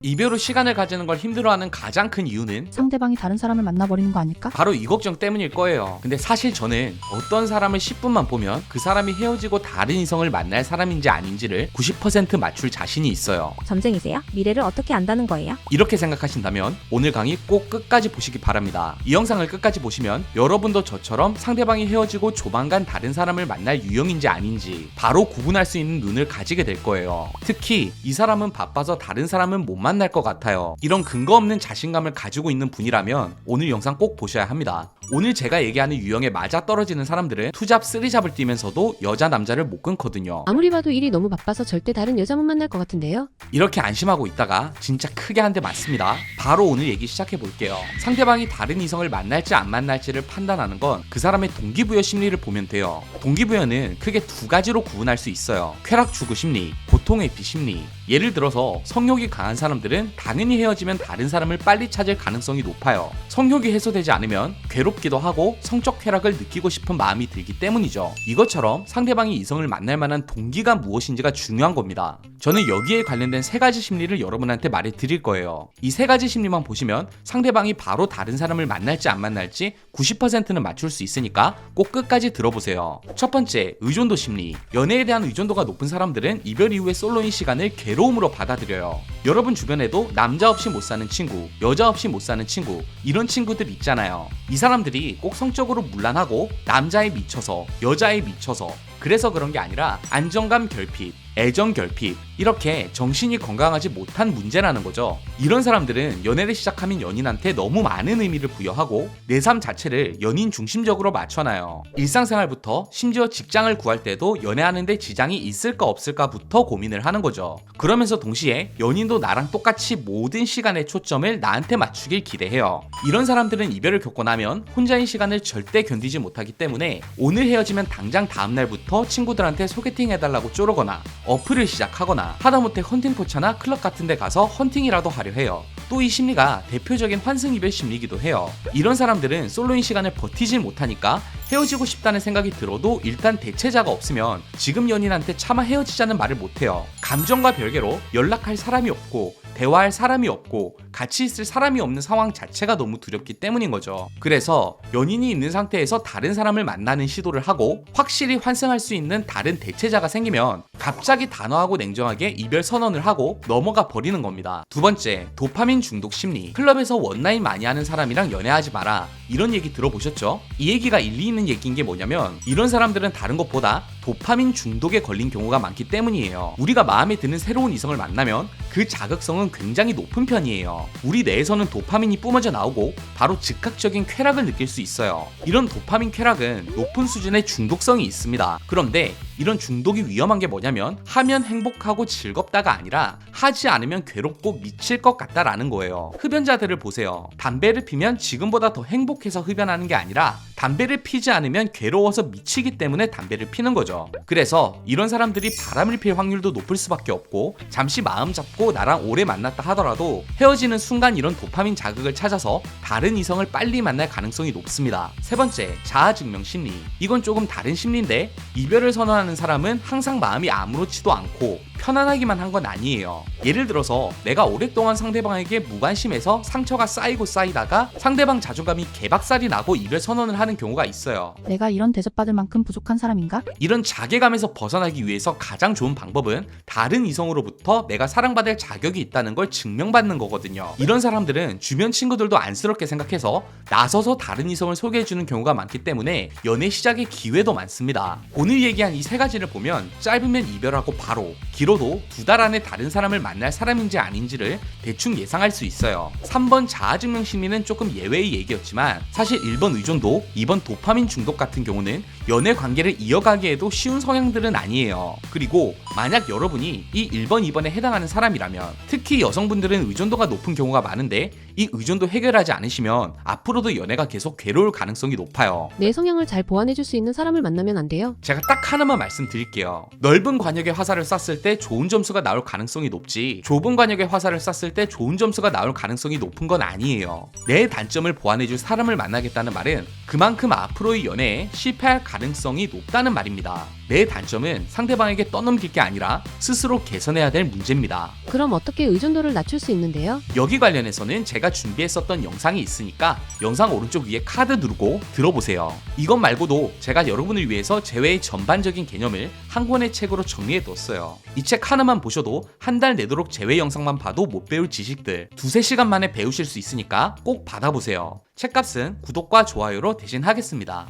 이별 후 시간을 가지는 걸 힘들어하는 가장 큰 이유는 상대방이 다른 사람을 만나버리는 거 아닐까? 바로 이 걱정 때문일 거예요. 근데 사실 저는 어떤 사람을 10분만 보면 그 사람이 헤어지고 다른 이성을 만날 사람인지 아닌지를 90% 맞출 자신이 있어요. 점쟁이세요? 미래를 어떻게 안다는 거예요? 이렇게 생각하신다면 오늘 강의 꼭 끝까지 보시기 바랍니다. 이 영상을 끝까지 보시면 여러분도 저처럼 상대방이 헤어지고 조만간 다른 사람을 만날 유형인지 아닌지 바로 구분할 수 있는 눈을 가지게 될 거예요. 특히 이 사람은 바빠서 다른 사람은 못 만날 것 같아요. 이런 근거 없는 자신감을 가지고 있는 분이라면 오늘 영상 꼭 보셔야 합니다. 오늘 제가 얘기하는 유형에 맞아떨어지는 사람들은 투잡 쓰리잡을 뛰면서도 여자 남자를 못 끊거든요. 아무리 봐도 일이 너무 바빠서 절대 다른 여자 못 만날 것 같은데요? 이렇게 안심하고 있다가 진짜 크게 한 대 맞습니다. 바로 오늘 얘기 시작해 볼게요. 상대방이 다른 이성을 만날지 안 만날지를 판단하는 건 그 사람의 동기부여 심리를 보면 돼요. 동기부여는 크게 두 가지로 구분할 수 있어요. 쾌락 추구 심리, 고통 회피 심리. 예를 들어서 성욕이 강한 사람들은 당연히 헤어지면 다른 사람을 빨리 찾을 가능성이 높아요. 성욕이 해소되지 않으면 괴롭기도 하고 성적 쾌락을 느끼고 싶은 마음이 들기 때문이죠. 이것처럼 상대방이 이성을 만날 만한 동기가 무엇인지가 중요한 겁니다. 저는 여기에 관련된 세 가지 심리를 여러분한테 말해 드릴 거예요. 이 세 가지 심리만 보시면 상대방이 바로 다른 사람을 만날지 안 만날지 90%는 맞출 수 있으니까 꼭 끝까지 들어보세요. 첫 번째, 의존도 심리. 연애에 대한 의존도가 높은 사람들은 이별 이후의 솔로인 시간을 괴로움으로 받아들여요. 여러분 주변에도 남자 없이 못 사는 친구, 여자 없이 못 사는 친구, 이런 친구들 있잖아요. 이 사람들이 꼭 성적으로 문란하고 남자에 미쳐서, 여자에 미쳐서 그래서 그런 게 아니라 안정감 결핍, 애정 결핍, 이렇게 정신이 건강하지 못한 문제라는 거죠. 이런 사람들은 연애를 시작하면 연인한테 너무 많은 의미를 부여하고 내 삶 자체를 연인 중심적으로 맞춰놔요. 일상생활부터 심지어 직장을 구할 때도 연애하는데 지장이 있을까 없을까부터 고민을 하는 거죠. 그러면서 동시에 연인도 나랑 똑같이 모든 시간의 초점을 나한테 맞추길 기대해요. 이런 사람들은 이별을 겪고 나면 혼자인 시간을 절대 견디지 못하기 때문에 오늘 헤어지면 당장 다음날부터 친구들한테 소개팅 해달라고 쪼르거나 어플을 시작하거나 하다못해 헌팅포차나 클럽 같은 데 가서 헌팅이라도 하려 해요. 또 이 심리가 대표적인 환승이별 심리이기도 해요. 이런 사람들은 솔로인 시간을 버티질 못하니까 헤어지고 싶다는 생각이 들어도 일단 대체자가 없으면 지금 연인한테 차마 헤어지자는 말을 못해요. 감정과 별개로 연락할 사람이 없고 대화할 사람이 없고 같이 있을 사람이 없는 상황 자체가 너무 두렵기 때문인 거죠. 그래서 연인이 있는 상태에서 다른 사람을 만나는 시도를 하고 확실히 환승할 수 있는 다른 대체자가 생기면 갑자기 단호하고 냉정하게 이별 선언을 하고 넘어가 버리는 겁니다. 두 번째, 도파민 중독 심리. 클럽에서 원나잇 많이 하는 사람이랑 연애하지 마라, 이런 얘기 들어보셨죠? 이 얘기가 일리 있는 얘기인 게 뭐냐면 이런 사람들은 다른 것보다 도파민 중독에 걸린 경우가 많기 때문이에요. 우리가 마음에 드는 새로운 이성을 만나면 그 자극성은 굉장히 높은 편이에요. 우리 뇌에서는 도파민이 뿜어져 나오고 바로 즉각적인 쾌락을 느낄 수 있어요. 이런 도파민 쾌락은 높은 수준의 중독성이 있습니다. 그런데 이런 중독이 위험한 게 뭐냐면 하면 행복하고 즐겁다가 아니라 하지 않으면 괴롭고 미칠 것 같다라는 거예요. 흡연자들을 보세요. 담배를 피면 지금보다 더 행복해서 흡연하는 게 아니라 담배를 피지 않으면 괴로워서 미치기 때문에 담배를 피는 거죠. 그래서 이런 사람들이 바람을 필 확률도 높을 수밖에 없고 잠시 마음 잡고 나랑 오래 만났다 하더라도 헤어지는 순간 이런 도파민 자극을 찾아서 다른 이성을 빨리 만날 가능성이 높습니다. 세 번째, 자아증명 심리. 이건 조금 다른 심리인데 이별을 선언하는 사람은 항상 마음이 아무렇지도 않고 편안하기만 한 건 아니에요. 예를 들어서 내가 오랫동안 상대방에게 무관심해서 상처가 쌓이고 쌓이다가 상대방 자존감이 개박살이 나고 이별 선언을 하는 경우가 있어요. 내가 이런 대접받을 만큼 부족한 사람인가? 이런 자괴감에서 벗어나기 위해서 가장 좋은 방법은 다른 이성으로부터 내가 사랑받을 자격이 있다는 걸 증명받는 거거든요. 이런 사람들은 주변 친구들도 안쓰럽게 생각해서 나서서 다른 이성을 소개해주는 경우가 많기 때문에 연애 시작의 기회도 많습니다. 오늘 얘기한 이 세 가지를 보면 짧으면 이별하고 바로, 길어도 2달 안에 다른 사람을 만날 사람인지 아닌지를 대충 예상할 수 있어요. 3번 자아증명 심리는 조금 예외의 얘기였지만 사실 1번 의존도, 2번 도파민 중독 같은 경우는 연애 관계를 이어가기에도 쉬운 성향들은 아니에요. 그리고 만약 여러분이 이 1번, 2번에 해당하는 사람이라면 특히 여성분들은 의존도가 높은 경우가 많은데 이 의존도 해결하지 않으시면 앞으로도 연애가 계속 괴로울 가능성이 높아요. 내 성향을 잘 보완해줄 수 있는 사람을 만나면 안 돼요? 제가 딱 하나만 말씀드릴게요. 넓은 관역에 화살을 쐈을 때 좋은 점수가 나올 가능성이 높지, 좁은 관역에 화살을 쐈을 때 좋은 점수가 나올 가능성이 높은 건 아니에요. 내 단점을 보완해줄 사람을 만나겠다는 말은 그만큼 앞으로의 연애에 실패할 가능성이 높다는 말입니다. 내 단점은 상대방에게 떠넘길 게 아니라 스스로 개선해야 될 문제입니다. 그럼 어떻게 의존도를 낮출 수 있는데요? 여기 관련해서는 제가 준비했었던 영상이 있으니까 영상 오른쪽 위에 카드 누르고 들어보세요. 이것 말고도 제가 여러분을 위해서 재회의 전반적인 개념을 한 권의 책으로 정리해뒀어요. 이 책 하나만 보셔도 한 달 내도록 재회 영상만 봐도 못 배울 지식들 2-3시간 만에 배우실 수 있으니까 꼭 받아보세요. 책값은 구독과 좋아요로 대신하겠습니다.